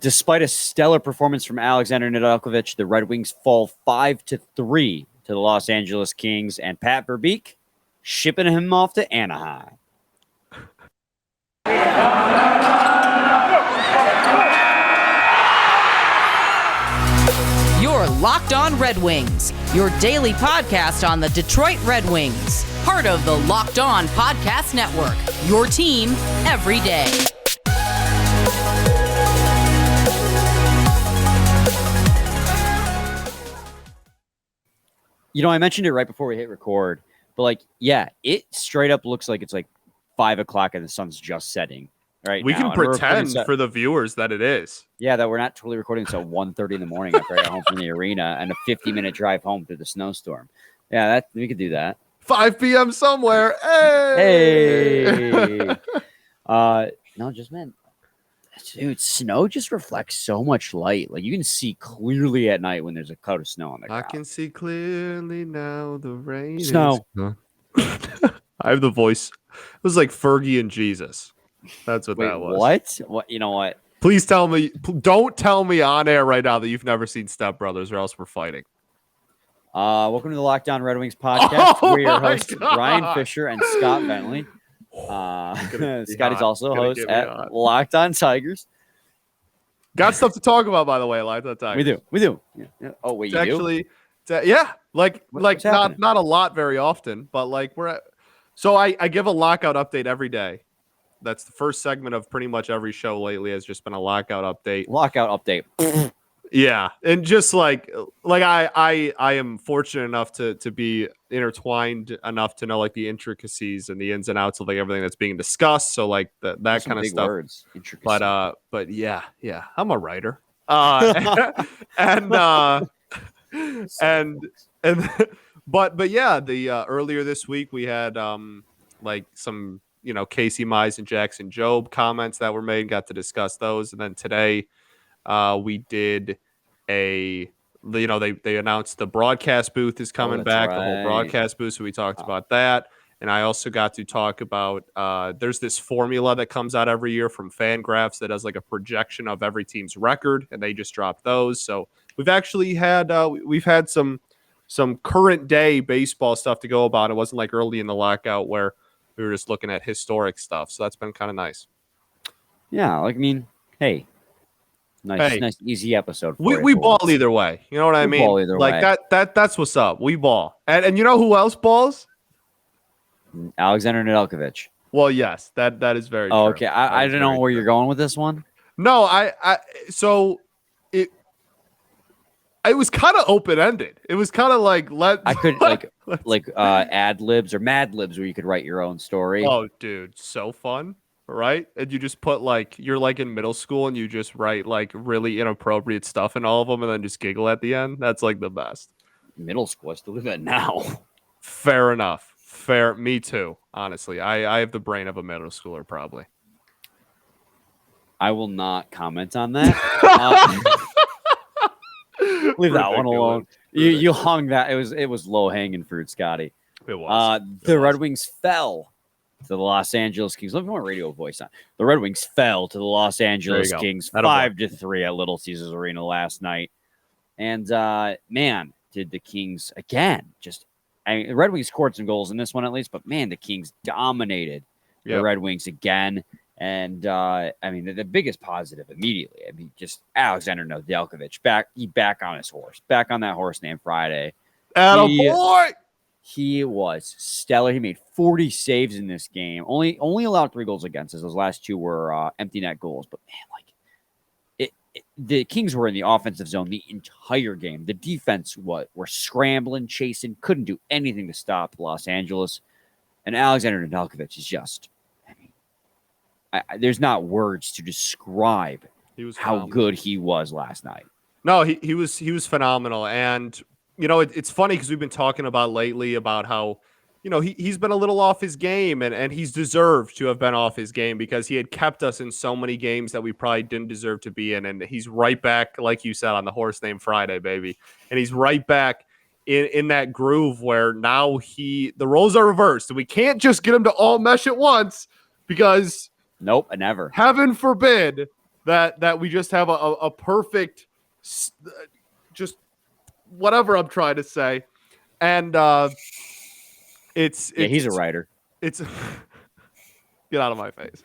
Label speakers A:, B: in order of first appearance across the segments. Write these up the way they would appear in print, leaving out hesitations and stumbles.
A: Despite a stellar performance from Alexander Nedeljkovic, the Red Wings fall 5-3 to the Los Angeles Kings, and Pat Verbeek shipping him off to Anaheim.
B: You're Locked On Red Wings, your daily podcast on the Detroit Red Wings, part of the Locked On Podcast Network, your team every day.
A: You know, I mentioned it right before we hit record, but it straight up looks like it's 5 o'clock and the sun's just setting right
C: we
A: now.
C: Can pretend for the viewers that it is.
A: Yeah, that we're not totally recording until 1:30 in the morning after I got home from the arena and a 50-minute drive home through the snowstorm. Yeah, we could do that.
C: 5 p.m. somewhere. Hey!
A: No, just man. Dude, snow just reflects so much light. You can see clearly at night when there's a coat of snow on the ground.
C: I can see clearly now the rain
A: snow.
C: I have the voice. It was like Fergie and Jesus. That's what that was.
A: What? You know what?
C: Please tell me. Don't tell me on air right now that you've never seen Step Brothers, or else we're fighting.
A: Welcome to the Lockdown Red Wings podcast. We're your hosts, Ryan Fisher and Scott Bentley. Scotty's also host at Locked On Tigers.
C: Got stuff to talk about, by the way. Locked On Tigers.
A: We do. Yeah. Oh wait,
C: you do? Yeah, not a lot very often, but we're at. So I give a lockout update every day. That's the first segment of pretty much every show lately. Has just been a lockout update. Yeah, and just I am fortunate enough to be intertwined enough to know the intricacies and the ins and outs of everything that's being discussed. So that kind of stuff.
A: Words.
C: But yeah, I'm a writer. And yeah, the earlier this week we had some Casey Mize and Jackson Jobe comments that were made. Got to discuss those, and then today. We did they announced the broadcast booth is coming back, right. The whole broadcast booth. So we talked about that. And I also got to talk about, there's this formula that comes out every year from Fangraphs that does a projection of every team's record. And they just dropped those. So we've actually had, some current day baseball stuff to go about. It wasn't early in the lockout where we were just looking at historic stuff. So that's been kind of nice.
A: Yeah. Hey. Nice, easy episode.
C: We ball either way. You know what I mean?
A: Ball either way.
C: That's what's up. We ball. And you know who else balls?
A: Alexander Nedeljkovic.
C: Well, yes, that is very true.
A: Okay. I don't know where you're going with this one.
C: No, so it was kind of open-ended. It was kind of
A: I could ad libs or mad libs where you could write your own story.
C: Oh, dude, so fun. Right? And you just put you're in middle school and you just write really inappropriate stuff in all of them and then just giggle at the end. That's the best.
A: Middle school, I still do that now.
C: Fair enough. Me too. Honestly, I have the brain of a middle schooler probably.
A: I will not comment on that. Leave that one alone. You hung that. It was low hanging fruit, Scotty.
C: It was.
A: The Red Wings fell to the Los Angeles Kings. Let me put my radio voice on. The Red Wings fell to the Los Angeles Kings 5-3 at Little Caesars Arena last night. And man, did the Kings again the Red Wings scored some goals in this one at least, but man, the Kings dominated the Red Wings again. And the biggest positive immediately, just Alexander Nedeljkovic back on his horse, back on that horse named Friday.
C: Attaboy!
A: He was stellar. He made 40 saves in this game. Only allowed 3 goals against us. Those last 2 were empty net goals. But man, the Kings were in the offensive zone the entire game. The defense were scrambling, chasing, couldn't do anything to stop Los Angeles. And Alexander Nedeljkovic is just, there's not words to describe how good he was last night.
C: No, he was phenomenal. And it's funny because we've been talking about lately about how, he's been a little off his game and he's deserved to have been off his game because he had kept us in so many games that we probably didn't deserve to be in. And he's right back, like you said, on the horse named Friday, baby. And he's right back in that groove where now the roles are reversed. And we can't just get him to all mesh at once because
A: nope, never.
C: Heaven forbid that we just have a perfect, just whatever I'm trying to say. And
A: he's a writer.
C: It's get out of my face.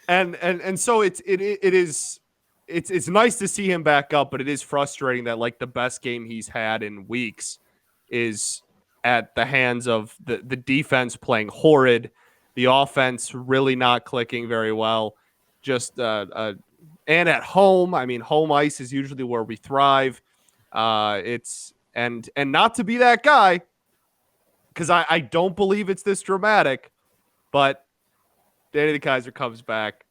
C: and so it's nice to see him back up, but it is frustrating that like the best game he's had in weeks is at the hands of the defense playing horrid, the offense really not clicking very well. Just and at home, I mean, home ice is usually where we thrive. It's and not to be that guy, because I don't believe it's this dramatic, but Danny DeKeyser comes back,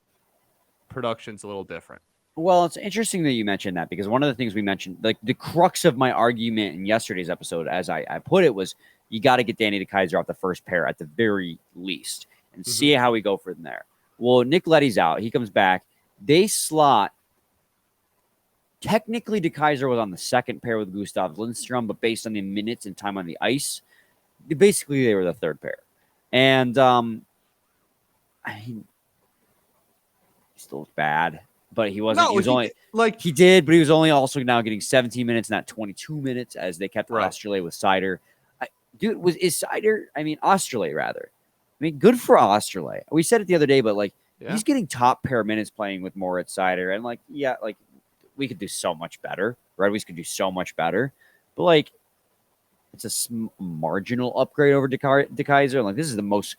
C: production's a little different.
A: Well, it's interesting that you mentioned that, because one of the things we mentioned, like the crux of my argument in yesterday's episode, as I put it, was you got to get Danny DeKeyser off the first pair at the very least and see how we go from there. Well, Nick Leddy's out. He comes back. They slot. Technically, DeKeyser was on the second pair with Gustav Lindstrom, but based on the minutes and time on the ice, basically they were the third pair. And I mean, he still was bad, but he wasn't. He was only like he did, but he was only also now getting 17 minutes, not 22 minutes, as they kept Australia with Seider. Australia rather. I mean, good for Australia. We said it the other day, but like he's getting top pair minutes playing with Moritz Seider, and like we could do so much better. Red Wings could do so much better, but like it's a marginal upgrade over DeKeyser. Like these are the most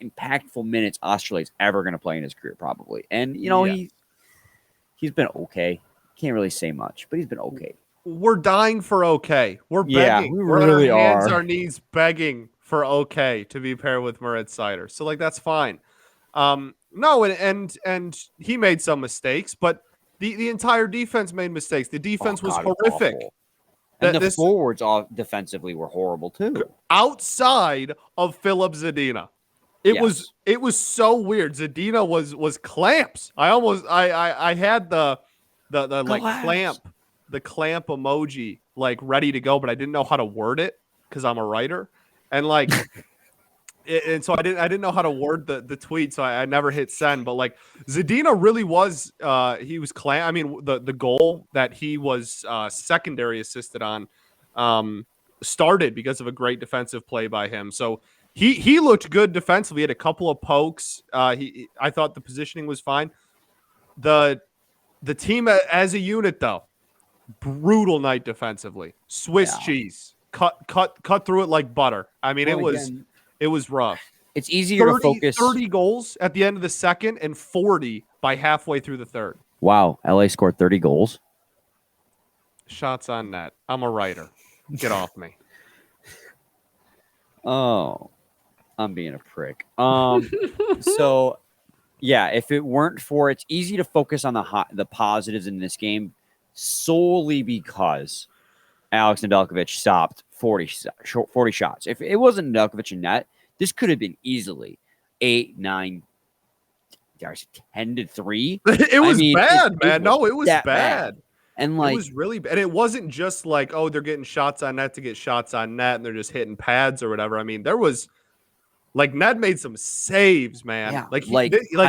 A: impactful minutes Australia's ever going to play in his career, probably. And he's been okay. Can't really say much, but he's been okay.
C: We're dying for okay. We're begging.
A: We really
C: on our hands,
A: are.
C: Our knees begging for okay to be paired with Moritz Seider. So like that's fine. No, and he made some mistakes, but the entire defense made mistakes. The defense was horrific.
A: Awful. And the forwards defensively were horrible too.
C: Outside of Filip Zadina. It was so weird. Zadina was clamps. I had the clamp emoji like ready to go, but I didn't know how to word it because I'm a writer. And like and so I didn't know how to word the tweet, so I never hit send. But like Zadina really was he was clamp. I mean, the goal that he was secondary assisted on started because of a great defensive play by him. So he looked good defensively. He had a couple of pokes. I thought the positioning was fine. The team as a unit though, brutal night defensively. Swiss cheese. Cut through it like butter. I mean, it was rough.
A: It's easier to focus.
C: 30 goals at the end of the second and 40 by halfway through the third.
A: Wow, LA scored 30 goals.
C: Shots on net. I'm a writer. Get off me.
A: Oh, I'm being a prick. So, yeah, if it weren't for, it's easy to focus on the positives in this game solely because Alex Nedeljkovic stopped 40 shots. If it wasn't Nedeljkovic in net, this could have been easily 8, 9, 10-3.
C: It was bad, man. No, it was bad.
A: And like,
C: it was really bad. And it wasn't just like, oh, they're getting shots on net to get shots on net and they're just hitting pads or whatever. I mean, there was like Ned made some saves, man.
A: Yeah,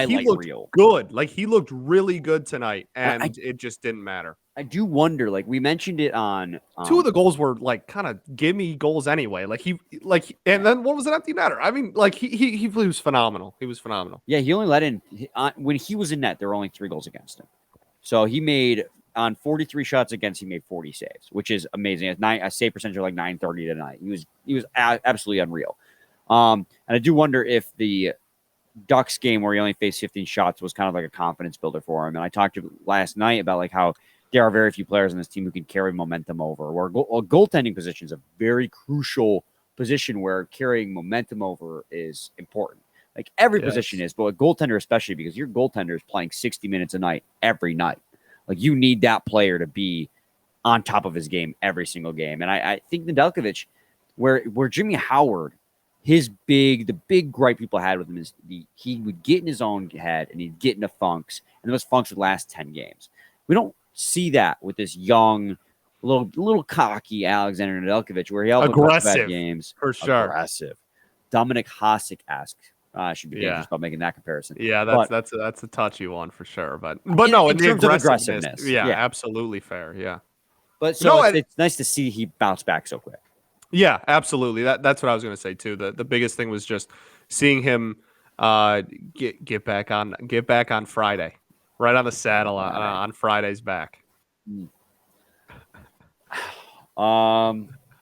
C: he looked good. Like he looked really good tonight, and it just didn't matter.
A: I do wonder, like we mentioned it on
C: two of the goals were like kind of gimme goals anyway. And then what was an empty netter? I mean, like he was phenomenal. He was phenomenal.
A: Yeah, he only let in when he was in net. There were only 3 goals against him, so he made on 43 shots against. He made 40 saves, which is amazing. A save percentage of like 930 tonight. He was absolutely unreal. And I do wonder if the Ducks game where he only faced 15 shots was kind of like a confidence builder for him. And I talked to last night about like how there are very few players on this team who can carry momentum over, or goaltending position is a very crucial position where carrying momentum over is important. Like every position is, but a goaltender especially, because your goaltender is playing 60 minutes a night every night. Like you need that player to be on top of his game every single game. And I think Nedeljkovic, where Jimmy Howard, the big gripe people had with him is he would get in his own head and he'd get into funks, and those funks would last 10 games. We don't see that with this young, little cocky Alexander Nedeljkovic, where he held
C: aggressive
A: bad games
C: for sure.
A: Aggressive, Dominic Hasek-esque I should be dangerous about making that comparison.
C: Yeah, that's a touchy one for sure. But no, in
A: terms of aggressiveness,
C: yeah, absolutely fair. Yeah.
A: But so it's nice to see he bounced back so quick.
C: Yeah, absolutely. That's what I was going to say too. The biggest thing was just seeing him get back on Friday, right on the saddle on Friday's back.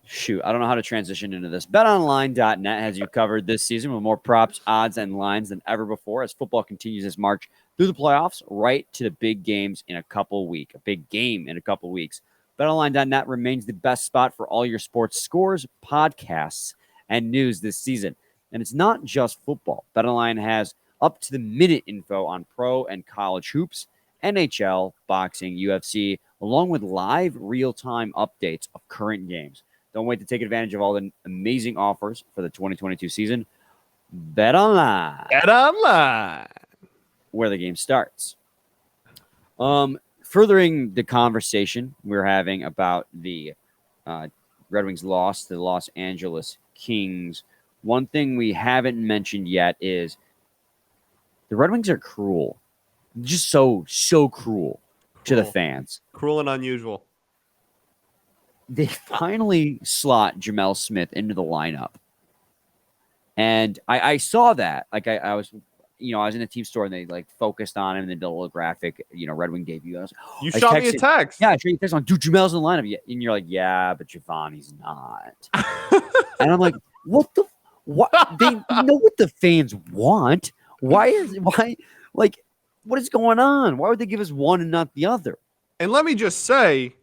A: Shoot, I don't know how to transition into this. BetOnline.net has you covered this season with more props, odds, and lines than ever before as football continues its march through the playoffs right to the big games in a couple weeks. A big game in a couple weeks. BetOnline.net remains the best spot for all your sports scores, podcasts, and news this season. And it's not just football. BetOnline has up-to-the-minute info on pro and college hoops, NHL, boxing, UFC, along with live real-time updates of current games. Don't wait to take advantage of all the amazing offers for the 2022 season. BetOnline.
C: BetOnline.
A: Where the game starts. Furthering the conversation we're having about the Red Wings loss to the Los Angeles Kings, one thing we haven't mentioned yet is the Red Wings are cruel. Just so cruel to the fans.
C: Cruel and unusual.
A: They finally slot Jamel Smith into the lineup. And I saw that. Like I was in the team store and they like focused on him and they did a little graphic, Red Wing debut.
C: You shot me a text.
A: Yeah, I shot you a text on, dude, Jamel's in the lineup. And you're like, yeah, but Giovanni's not. And I'm like, what? They know what the fans want. Why, what is going on? Why would they give us one and not the other?
C: And let me just say,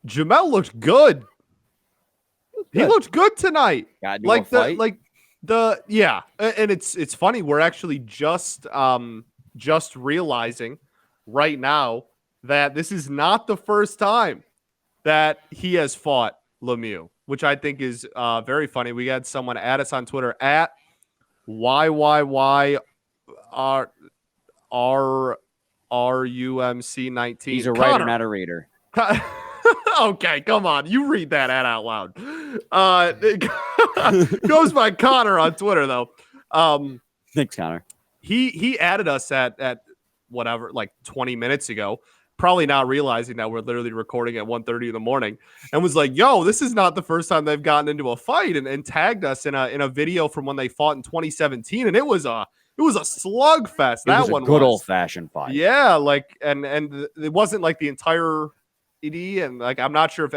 C: Jamel looked good. He looked good tonight. And it's funny. We're actually just realizing right now that this is not the first time that he has fought Lemieux, which I think is very funny. We had someone add us on Twitter at YYYRUMC19.
A: He's a writer, not a reader.
C: Okay, come on. You read that ad out loud. It goes by Connor on Twitter, though.
A: Thanks, Connor.
C: He added us at whatever, like 20 minutes ago, probably not realizing that we're literally recording at 1:30 in the morning, and was like, yo, this is not the first time they've gotten into a fight, and tagged us in a video from when they fought in 2017, and it was a slugfest. That one was
A: good old-fashioned fight.
C: Yeah, and it wasn't like the entire and like I'm not sure if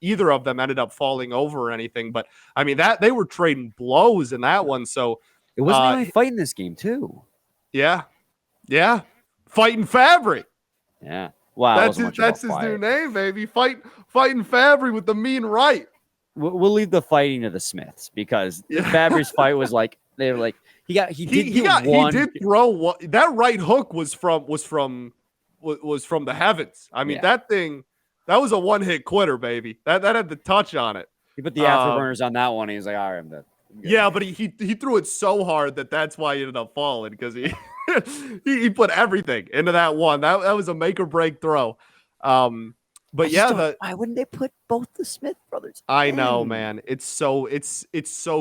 C: either of them ended up falling over or anything, but I mean that they were trading blows in that one. So
A: it wasn't even fighting this game too.
C: Yeah, fighting Fabry.
A: Yeah, wow,
C: that's his new name, baby. Fighting Fabry with the mean right.
A: We'll leave the fighting to the Smiths because Fabry's fight was like they were like he did
C: throw one. That right hook was from the heavens. I mean, that was a one-hit quitter, baby. That had the touch on it.
A: He put the afterburners on that one. He's like, all right, I'm done.
C: Yeah, but he threw it so hard that's why he ended up falling because he put everything into that one. That was a make or break throw. But
A: why wouldn't they put both the Smith brothers?
C: I know, man. It's so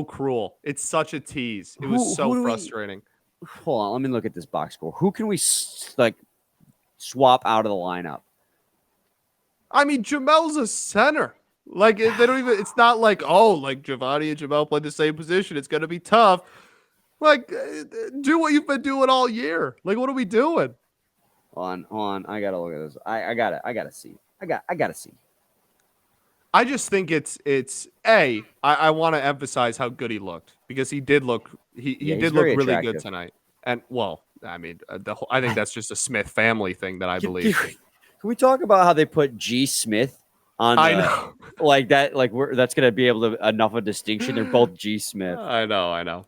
C: cruel. It's such a tease. It was so frustrating.
A: Hold on, let me look at this box score. Who can we swap out of the lineup?
C: I mean, Jamel's a center. Like they don't even. It's not like Giovanni and Jamel play the same position. It's gonna be tough. Like, do what you've been doing all year. Like, what are we doing?
A: Hold on. I gotta look at this. I gotta see. I gotta see.
C: I just think I want to emphasize how good he looked because he did look. He did look really good tonight. And I mean, I think that's just a Smith family thing that I believe.
A: Can we talk about how they put G. Smith on? I know, like that. Like that's gonna be able to enough of a distinction. They're both G. Smith.
C: I know.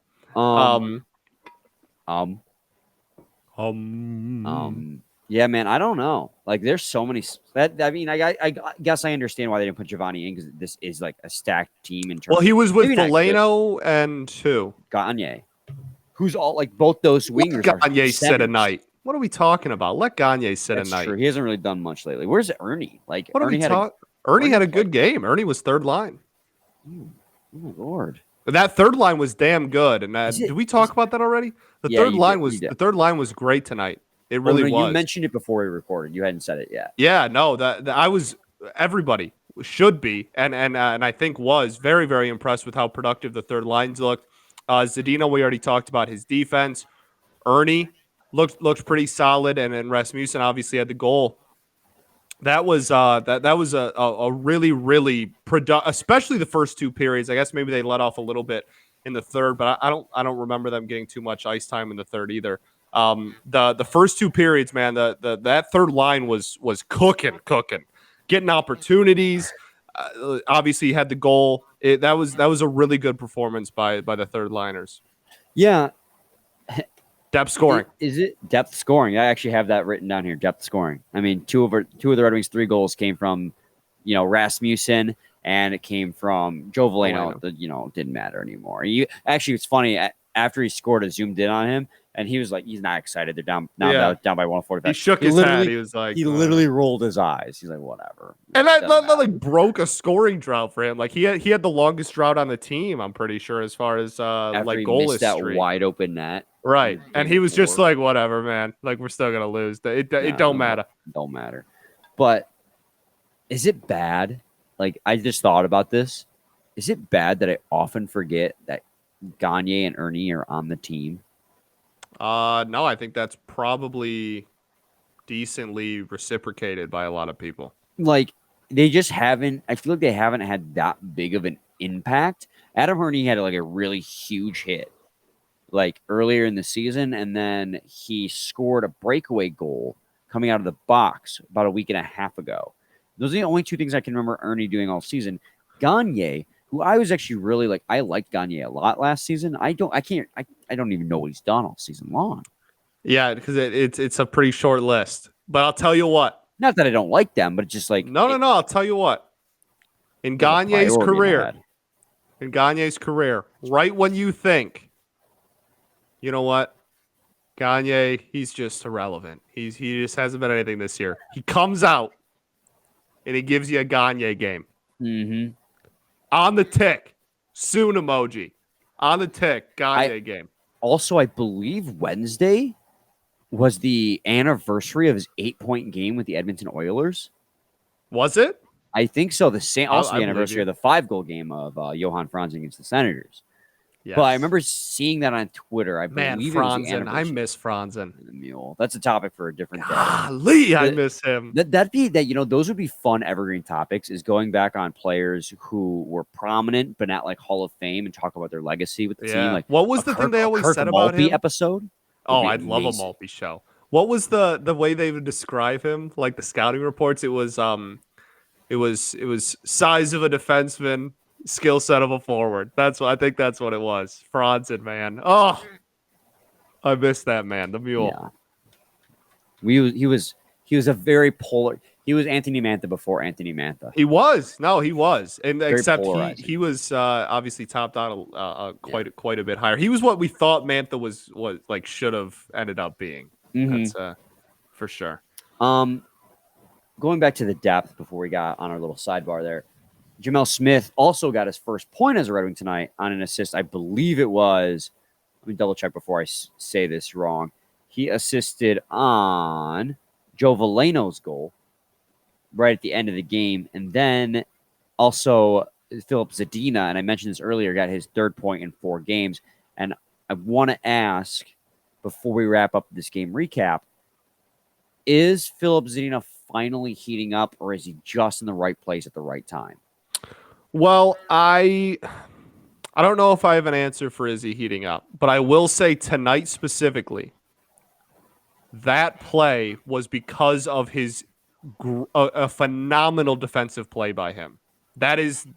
A: Yeah, man. I don't know. Like, there's so many. I guess I understand why they didn't put Giovanni in because this is like a stacked team in terms.
C: Well, he was with Delano and who?
A: Gagne. Who's all like both those wingers.
C: Gagne sit a night. What are we talking about? Let Gagne sit a night.
A: True. He hasn't really done much lately. Where's Ernie?
C: Like, Ernie had a good game. Ernie was third line.
A: Oh my Lord.
C: That third line was damn good. And did we talk about that already? The third line was great tonight. It really was.
A: You mentioned it before we recorded. You hadn't said it yet.
C: Yeah, no, that I was. Everybody should be, and I think was very, very impressed with how productive the third lines looked. Zadina, we already talked about his defense. Ernie looked pretty solid, and then Rasmussen obviously had the goal. That was a really, really productive, especially the first two periods. I guess maybe they let off a little bit in the third, but I don't remember them getting too much ice time in the third either. The first two periods, man, that third line was cooking, getting opportunities. Obviously, had the goal. That was a really good performance by the third liners.
A: Yeah.
C: Depth scoring.
A: Is it depth scoring? I actually have that written down here. Depth scoring. I mean, two of the Red Wings' 3 goals came from, Rasmussen, and it came from Joe Veleno. Didn't matter anymore. Actually, it's funny. After he scored, I zoomed in on him, and he was like, he's not excited. They're down by 145.
C: He shook his head. He was like,
A: he literally rolled his eyes. He's like, whatever.
C: And that like broke a scoring drought for him. Like he had the longest drought on the team. I'm pretty sure as far as like goal history.
A: That wide open net.
C: Right. And he was just like, whatever, man. Like, we're still going to lose. It don't matter.
A: Don't matter. But is it bad? Like, I just thought about this. Is it bad that I often forget that Gagne and Ernie are on the team?
C: No, I think that's probably decently reciprocated by a lot of people.
A: Like, they just haven't. I feel like they haven't had that big of an impact. Adam Ernie had like a really huge hit like earlier in the season, and then he scored a breakaway goal coming out of the box about a week and a half ago. Those are the only 2 things I can remember Ernie doing all season. Gagne, who I was actually really like, I liked Gagne a lot last season. I don't even know what he's done all season long.
C: Yeah, because it's a pretty short list. But I'll tell you what.
A: Not that I don't like them, but it's just like
C: no. I'll tell you what. In Gagne's career, right when you think, you know what, Gagne, he's just irrelevant. He just hasn't been anything this year. He comes out and he gives you a Gagne game.
A: Mm-hmm.
C: On the tick, soon emoji. On the tick, Gagne game.
A: Also, I believe Wednesday was the anniversary of his 8-point game with the Edmonton Oilers.
C: Was it?
A: I think so. The anniversary of the 5-goal game of Johan Franzen against the Senators. Yes. But I remember seeing that on Twitter. I believe
C: Franzen. I miss Franzen.
A: The mule. That's a topic for a different day.
C: Golly, I miss him.
A: Those would be fun evergreen topics, is going back on players who were prominent but not like Hall of Fame and talk about their legacy with the team. Like,
C: what was the thing they always said about him?
A: Episode?
C: Oh, I'd love a Maltby show. What was the way they would describe him? Like the scouting reports, it was size of a defenseman, skill set of a forward. I think that's what it was. Franzen, man. Oh, I miss that man. The mule.
A: Yeah. He was a very polar. He was Anthony Mantha before Anthony Mantha.
C: He was. No, he was. And
A: very
C: except
A: polarizing.
C: he was obviously topped out quite a bit higher. He was what we thought Mantha was like should have ended up being.
A: Mm-hmm.
C: That's for sure.
A: Going back to the depth before we got on our little sidebar there, Jamel Smith also got his first point as a Red Wing tonight on an assist. I believe it was, let me double check before I say this wrong. He assisted on Joe Veleno's goal right at the end of the game. And then also Philip Zadina, and I mentioned this earlier, got his 3rd point in 4 games. And I want to ask, before we wrap up this game recap, is Philip Zadina finally heating up, or is he just in the right place at the right time?
C: Well, I don't know if I have an answer for is he heating up, but I will say tonight specifically, that play was because of his a phenomenal defensive play by him. That is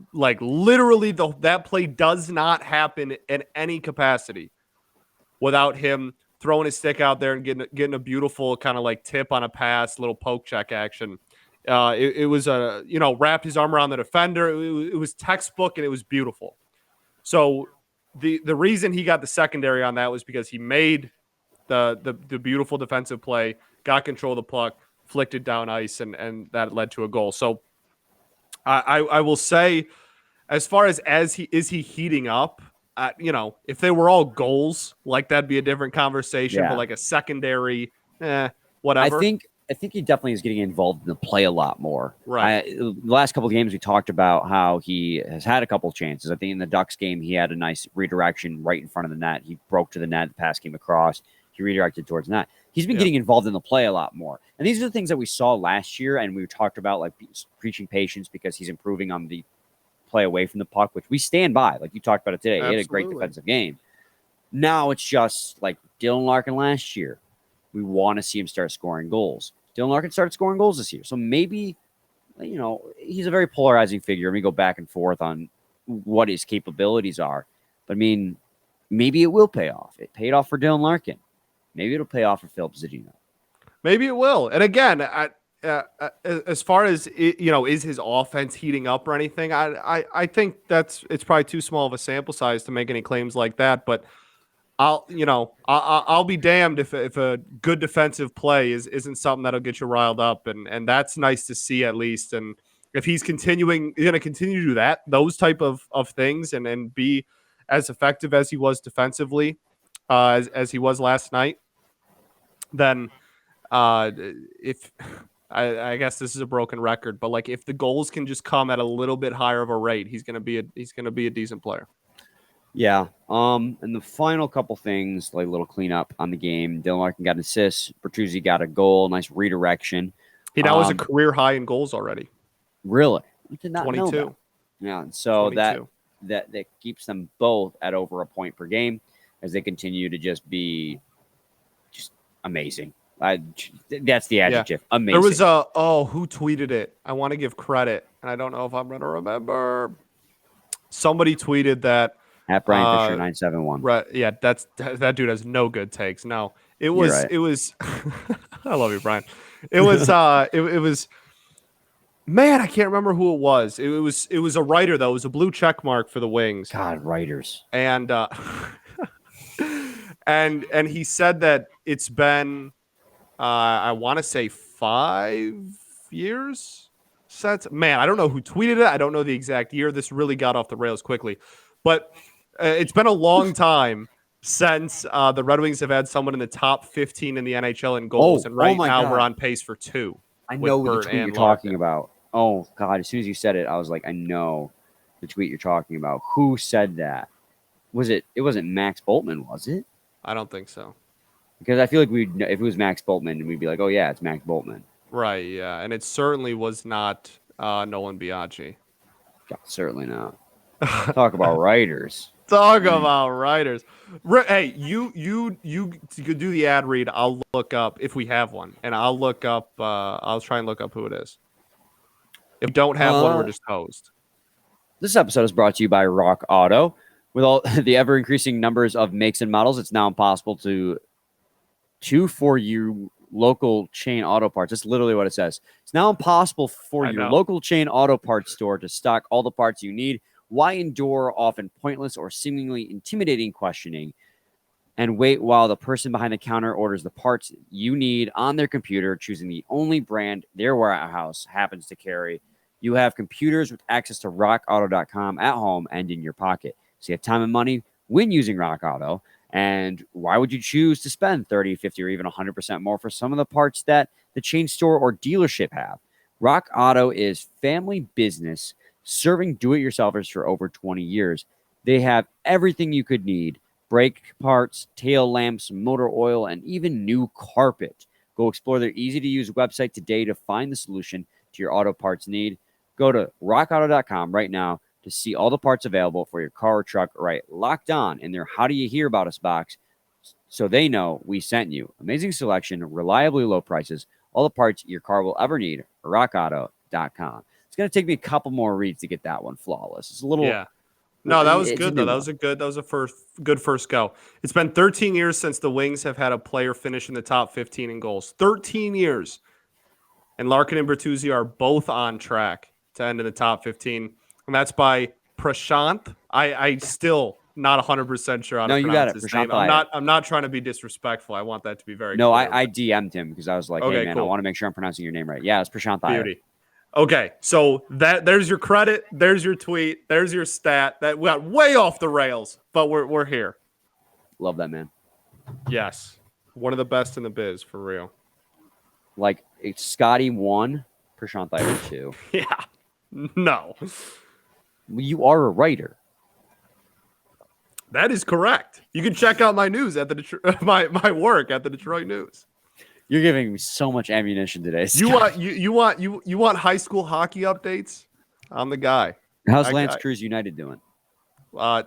C: literally that play does not happen in any capacity without him throwing his stick out there and getting a beautiful kind of like tip on a pass, little poke check action. It was wrapped his arm around the defender. It was textbook and it was beautiful. So the reason he got the secondary on that was because he made the beautiful defensive play, got control of the puck, flicked it down ice, and that led to a goal. So I will say, as far as he heating up, if they were all goals, like that'd be a different conversation. But like a secondary, whatever.
A: I think he definitely is getting involved in the play a lot more.
C: Right.
A: The last couple of games we talked about how he has had a couple of chances. I think in the Ducks game he had a nice redirection right in front of the net. He broke to the net, the pass came across. He redirected towards the net. He's been getting involved in the play a lot more. And these are the things that we saw last year, and we talked about like preaching patience because he's improving on the play away from the puck, which we stand by. Like you talked about it today.
C: Absolutely.
A: He had a great defensive game. Now it's just like Dylan Larkin last year. We want to see him start scoring goals. Dylan Larkin started scoring goals this year. So maybe, he's a very polarizing figure. And we go back and forth on what his capabilities are. But, maybe it will pay off. It paid off for Dylan Larkin. Maybe it'll pay off for Philip Zadina.
C: Maybe it will. And again, as far as, is his offense heating up or anything, I think it's probably too small of a sample size to make any claims like that. But I'll be damned if a good defensive play isn't something that'll get you riled up, and that's nice to see at least. And if he's going to continue to do those type of things, and be as effective as he was defensively, as he was last night, then if I guess this is a broken record, but like if the goals can just come at a little bit higher of a rate, he's going to be a decent player.
A: Yeah. And the final couple things, like a little cleanup on the game. Dylan Larkin got an assist. Bertuzzi got a goal. Nice redirection.
C: He now has a career high in goals already.
A: Really? I did not
C: 22.
A: know that. Yeah. And so
C: 22.
A: that keeps them both at over a point per game as they continue to just be just amazing. That's the adjective. Yeah. Amazing.
C: There was who tweeted it? I want to give credit, and I don't know if I'm going to remember. Somebody tweeted that.
A: At Brian Fisher 971.
C: Right, yeah, that dude has no good takes. No, it was
A: right.
C: It was. I love you, Brian. It was it was. Man, I can't remember who it was. It was a writer though. It was a blue check mark for the Wings.
A: God, writers.
C: And and he said that it's been I want to say 5 years since. Man, I don't know who tweeted it. I don't know the exact year. This really got off the rails quickly, but. It's been a long time since the Red Wings have had someone in the top 15 in the NHL in goals, and right now we're on pace for 2.
A: I know the tweet you're talking about. Oh, God, as soon as you said it, I was like, I know the tweet you're talking about. Who said that? It wasn't Max Boltman, was it?
C: I don't think so.
A: Because I feel like if it was Max Boltman, we'd be like, oh, yeah, it's Max Boltman.
C: Right, yeah, and it certainly was not Nolan Biaggi.
A: God, certainly not. Talk about writers.
C: Talk about writers. Hey, you could do the ad read. I'll look up if we have one, and I'll look up. I'll try and look up who it is. If we don't have one, we're just hosed.
A: This episode is brought to you by Rock Auto. With all the ever increasing numbers of makes and models, it's now impossible to for your local chain auto parts. That's literally what it says. It's now impossible for your local chain auto parts store to stock all the parts you need. Why endure often pointless or seemingly intimidating questioning and wait while the person behind the counter orders the parts you need on their computer, choosing the only brand their warehouse happens to carry? You have computers with access to rockauto.com at home and in your pocket. So you have time and money when using Rock Auto. And why would you choose to spend 30, 50, or even 100% more for some of the parts that the chain store or dealership have? Rock Auto is family business serving do-it-yourselfers for over 20 years. They have everything you could need: brake parts, tail lamps, motor oil, and even new carpet. Go explore their easy-to-use website today to find the solution to your auto parts need. Go to rockauto.com right now to see all the parts available for your car or truck, right locked on in their How Do You Hear About Us box, so they know we sent you. Amazing selection, reliably low prices, all the parts your car will ever need. rockauto.com. It's going to take me a couple more reads to get that one flawless. It's a little...
C: Yeah. No, that was good, though. That was a good first go. It's been 13 years since the Wings have had a player finish in the top 15 in goals. 13 years. And Larkin and Bertuzzi are both on track to end in the top 15. And that's by Prashant. I still not 100% sure how to pronounce his name. I'm not trying to be disrespectful. I want that to be very clear.
A: I DM'd him because I was like, hey, man, cool. I want to make sure I'm pronouncing your name right. Yeah, it's Prashant.
C: Beauty. Okay, so there's your credit, there's your tweet, there's your stat. That we got way off the rails, but we're here.
A: Love that, man.
C: Yes, one of the best in the biz, for real.
A: Like, it's Scotty 1, Prashant Thayer 2.
C: Yeah, no.
A: You are a writer.
C: That is correct. You can check out my news at the my work at the Detroit News.
A: You're giving me so much ammunition today,
C: Scott. You want high school hockey updates? I'm the guy.
A: How's Lance Cruz United doing?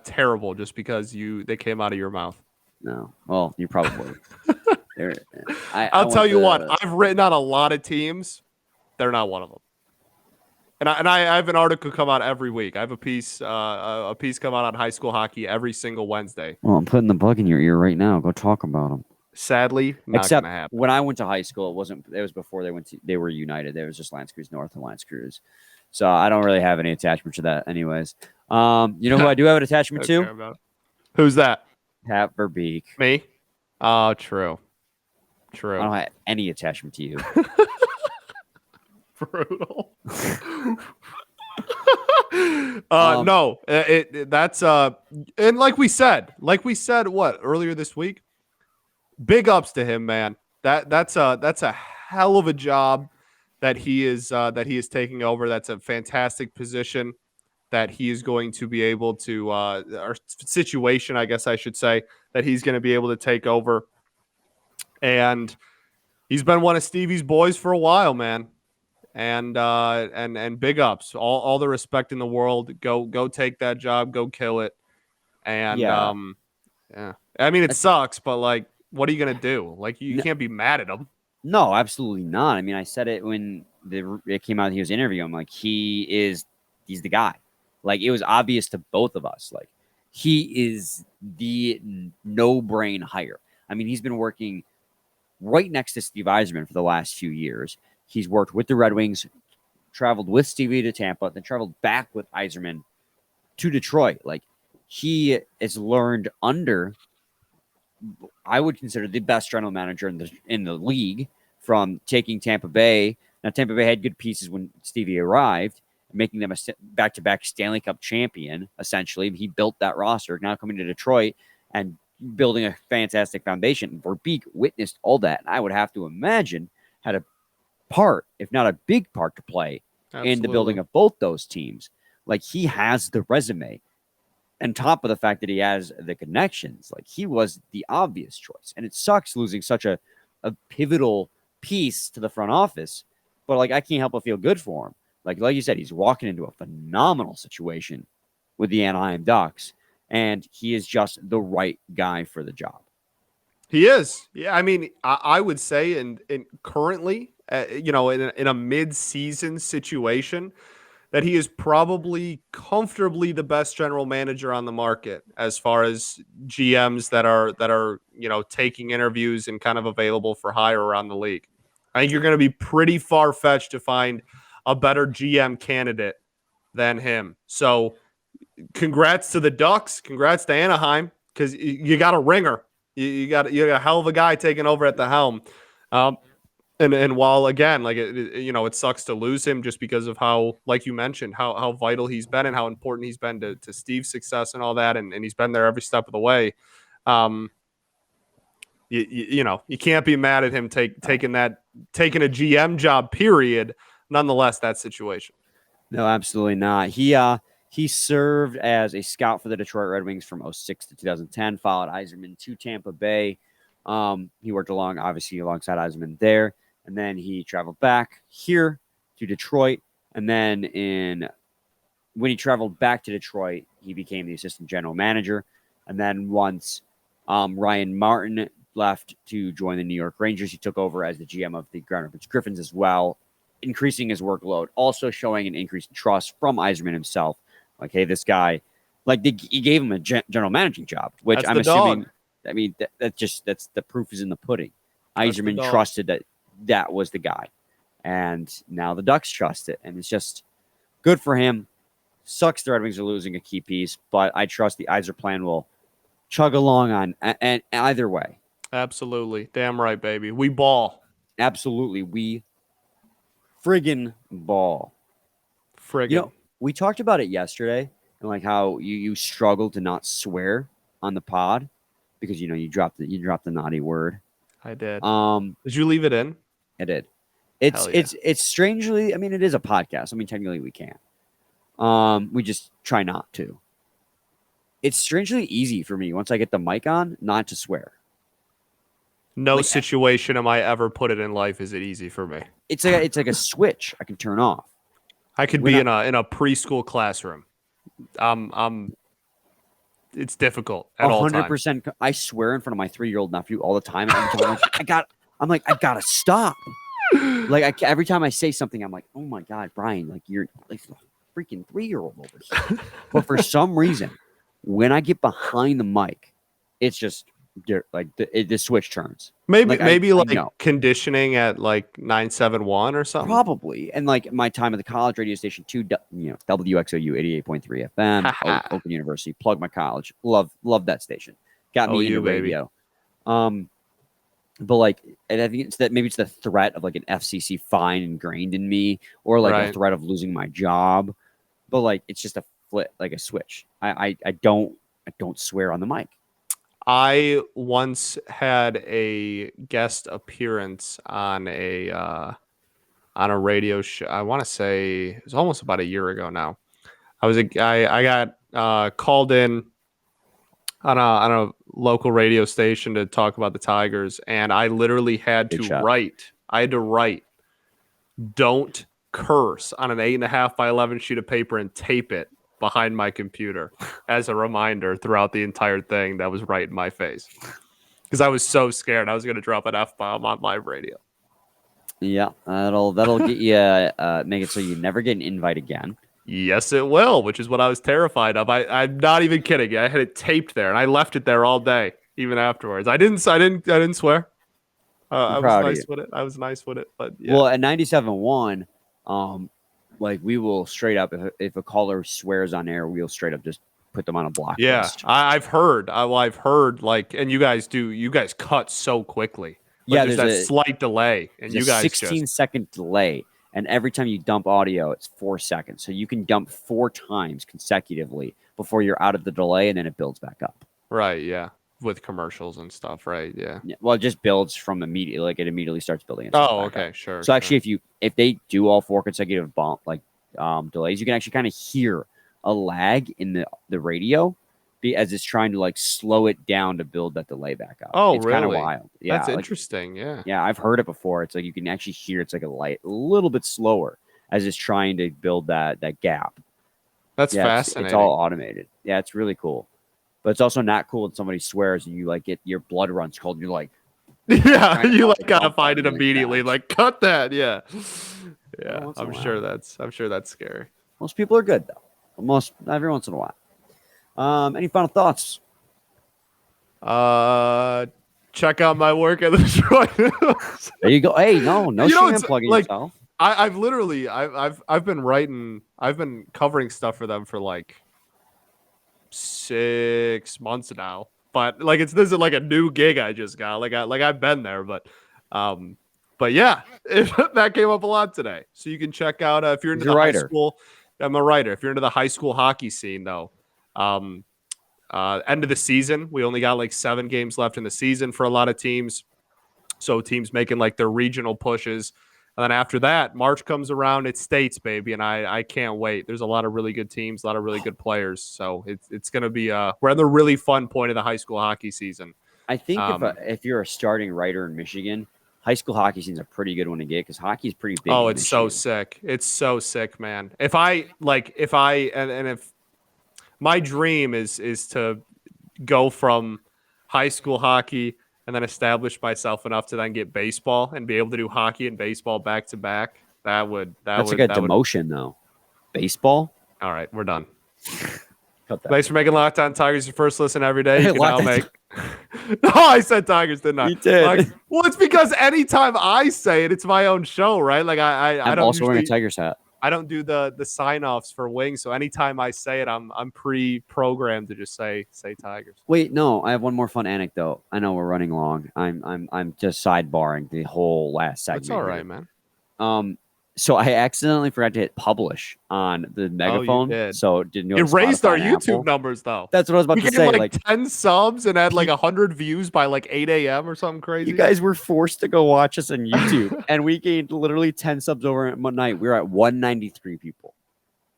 C: Terrible, just because they came out of your mouth.
A: No. Well, you probably.
C: I'll tell you what. I've written on a lot of teams. They're not one of them. And I have an article come out every week. I have a piece come out on high school hockey every single Wednesday.
A: Well, I'm putting the bug in your ear right now. Go talk about them.
C: Sadly, not gonna happen.
A: When I went to high school, it was before they were united. There was just Lance Cruz North and Lance Cruz. So I don't really have any attachment to that anyways. You know who I do have an attachment to?
C: Who's that?
A: Pat Verbeek.
C: Me? Oh, true.
A: I don't have any attachment to you.
C: Brutal. No, that's and like we said what earlier this week. Big ups to him, man. That's a hell of a job that he is taking over. That's a fantastic position that he is going to be able to or situation, I guess I should say, that he's going to be able to take over. And he's been one of Stevie's boys for a while, man. And big ups. All the respect in the world. Go take that job, go kill it. And yeah. I mean, it sucks, but like, what are you going to do? Like, you can't be mad at him.
A: No, absolutely not. I mean, I said it when it came out he was interviewing. I'm like, he's the guy. Like, it was obvious to both of us. Like, he is the no-brain hire. I mean, he's been working right next to Steve Yzerman for the last few years. He's worked with the Red Wings, traveled with Stevie to Tampa, then traveled back with Yzerman to Detroit. Like, he has learned under, I would consider, the best general manager in the league, from taking Tampa Bay. Now, Tampa Bay had good pieces when Stevie arrived, making them a back-to-back Stanley Cup champion, essentially. He built that roster. Now coming to Detroit and building a fantastic foundation. Verbeek witnessed all that, and I would have to imagine had a part, if not a big part, to play in the building of both those teams. Like, he has the resume. On top of the fact that he has the connections, like, he was the obvious choice. And it sucks losing such a pivotal piece to the front office, but like, I can't help but feel good for him. Like you said, he's walking into a phenomenal situation with the Anaheim Ducks, and he is just the right guy for the job.
C: He is. Yeah, I mean, I would say, in currently, in a mid-season situation, that he is probably comfortably the best general manager on the market as far as GMs that are taking interviews and kind of available for hire around the league. I think you're going to be pretty far-fetched to find a better GM candidate than him. So congrats to the Ducks. Congrats to Anaheim, because you got a ringer. You got a hell of a guy taking over at the helm. And while, again, like, it sucks to lose him just because of how, like you mentioned, how vital he's been and how important he's been to Steve's success and all that. And he's been there every step of the way. You can't be mad at him taking a GM job, period. Nonetheless, that situation.
A: No, absolutely not. He served as a scout for the Detroit Red Wings from 2006 to 2010, followed Yzerman to Tampa Bay. He worked obviously alongside Yzerman there, and then he traveled back here to Detroit. And then when he traveled back to Detroit, he became the assistant general manager. And then once Ryan Martin left to join the New York Rangers, he took over as the GM of the Grand Rapids Griffins as well, increasing his workload, also showing an increased trust from Yzerman himself. Like, hey, this guy, like, he gave him a general managing job, which I'm assuming. Dog. I mean, that's the proof is in the pudding. Yzerman trusted that was the guy, and now the Ducks trust it, and it's just good for him. Sucks the Red Wings are losing a key piece, but I trust the Yzer plan will chug along on and either way.
C: Absolutely, damn right, baby. We ball.
A: Absolutely, we friggin' ball.
C: Friggin'.
A: We talked about it yesterday and like how you struggle to not swear on the pod because you dropped the naughty word.
C: I did. Did you leave it in?
A: I did. It's strangely, I mean, it is a podcast. I mean, technically we can. We just try not to. It's strangely easy for me once I get the mic on not to swear.
C: No situation am I ever put it in life is it easy for me.
A: It's like a switch I can turn off.
C: I could be in a preschool classroom. It's difficult at all times.
A: 100%. I swear in front of my 3-year-old nephew all the time. And I gotta stop. Like every time I say something, I'm like, oh my God, Brian, like you're like a freaking 3-year-old over here. But for some reason, when I get behind the mic, it's just like the switch turns.
C: Maybe conditioning at like 971 or something.
A: Probably. And like my time at the college radio station too, WXOU 88.3 FM, Open University, plug my college. Love that station. Got me into radio. But like, and I think it's the threat of like an FCC fine ingrained in me, or like a threat of losing my job. But like, it's just a flip, like a switch. I don't swear on the mic.
C: I once had a guest appearance on a radio show. I want to say it was almost about a year ago now. I got called in on a local radio station to talk about the Tigers, and I literally had to write "Don't curse" on an 8.5 by 11 sheet of paper and tape it behind my computer as a reminder throughout the entire thing. That was right in my face because I was so scared I was going to drop an F-bomb on live radio.
A: Yeah, that'll get you make it so you never get an invite again.
C: Yes, it will, which is what I was terrified of. I'm not even kidding. I had it taped there and I left it there all day, even afterwards. I didn't swear. I was nice with it, but yeah.
A: Well, at 97.1, like we will straight up if a caller swears on air, we'll straight up just put them on a block list.
C: I've heard like, and you guys cut so quickly. Like, there's that slight delay, and you guys
A: 16-second delay, and every time you dump audio, it's 4 seconds. So you can dump 4 times consecutively before you're out of the delay, and then it builds back up.
C: Right. Yeah. With commercials and stuff, right? Yeah.
A: Well, it just builds from immediately, like it immediately starts building.
C: Okay, sure.
A: So actually, if they do all 4 consecutive delays, you can actually kind of hear a lag in the radio, as it's trying to like slow it down to build that delay back up.
C: Oh,
A: it's
C: really?
A: Kind of wild. Yeah,
C: that's interesting. Yeah.
A: Yeah, I've heard it before. It's like you can actually hear it's like a little bit slower as it's trying to build that gap.
C: That's fascinating.
A: It's all automated. Yeah, it's really cool. But it's also not cool when somebody swears and you like your blood runs cold and you're like,
C: yeah, you like gotta find it immediately. Like cut that. Yeah. Yeah. I'm sure that's scary.
A: Most people are good though. Every once in a while. Any final thoughts?
C: Check out my work at the Detroit News.
A: There you go. Hey, no shame plugging yourself.
C: I've literally been writing. I've been covering stuff for them for like 6 months now, but like this isn't like a new gig I just got. I've been there, but yeah, that came up a lot today. So you can check out if you're into high school. I'm a writer. If you're into the high school hockey scene, though, end of the season, we only got like 7 games left in the season for a lot of teams. So teams making like their regional pushes. And then after that, March comes around, it's states, baby, and I can't wait. There's a lot of really good teams, a lot of really good players. So it's going to be we're at the really fun point of the high school hockey season.
A: I think if you're a starting writer in Michigan, high school hockey season's a pretty good one to get because hockey is pretty big.
C: Oh, it's so sick. It's so sick, man. If my dream is to go from high school hockey and then establish myself enough to then get baseball and be able to do hockey and baseball back to back. That's like a
A: demotion, though. Baseball?
C: All right, we're done. Thanks for making Locked On Tigers your first listen every day. You can now make. No, I said Tigers, didn't I?
A: You did.
C: Well, it's because anytime I say it, it's my own show, right? Like I'm
A: also wearing a Tigers hat.
C: I don't do the sign-offs for Wings, so anytime I say it, I'm pre-programmed to just say Tigers.
A: Wait, no, I have one more fun anecdote. I know we're running long. I'm just sidebarring the whole last segment.
C: That's all right, man.
A: So I accidentally forgot to hit publish on the megaphone.
C: Did.
A: So it didn't go
C: It raised our YouTube
A: Apple
C: numbers though.
A: That's what I was about to say.
C: Like 10 subs and had like 100 views by like 8 a.m. or something crazy.
A: You guys were forced to go watch us on YouTube, and we gained literally 10 subs over at one night. We were at 193 people.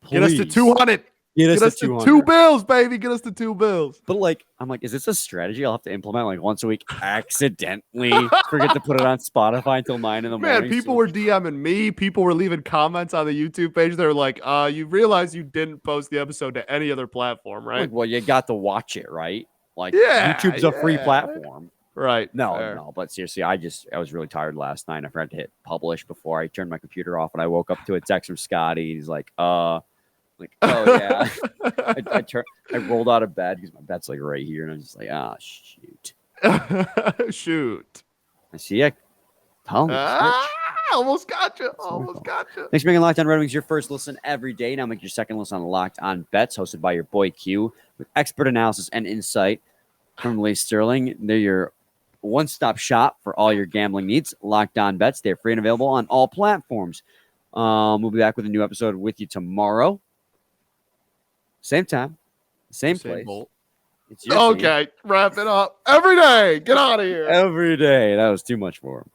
A: Please.
C: Get us to 200. Get us to 2 bills, baby. Get us to 2 bills.
A: But like, I'm like, is this a strategy I'll have to implement like once a week? Accidentally forget to put it on Spotify until 9 in the morning.
C: Man, people were DMing me. People were leaving comments on the YouTube page. They're like, you realize you didn't post the episode to any other platform, right?
A: Like, well, you got to watch it, right? Like, YouTube's a free platform.
C: Right.
A: No. But seriously, I was really tired last night. I forgot to hit publish before I turned my computer off, and I woke up to a text from Scotty. He's like, oh yeah. I rolled out of bed because my bed's like right here, and I'm just like, shoot.
C: Shoot.
A: I see you.
C: Almost got you.
A: Thanks for making Locked On Red Wings your first listen every day. Now make your second listen on Locked On Bets, hosted by your boy Q, with expert analysis and insight from Lee Sterling. They're your one-stop shop for all your gambling needs. Locked On Bets. They're free and available on all platforms. We'll be back with a new episode with you tomorrow. Same time, same place.
C: It's your team. Wrap it up. Every day. Get out of here.
A: Every day. That was too much for him.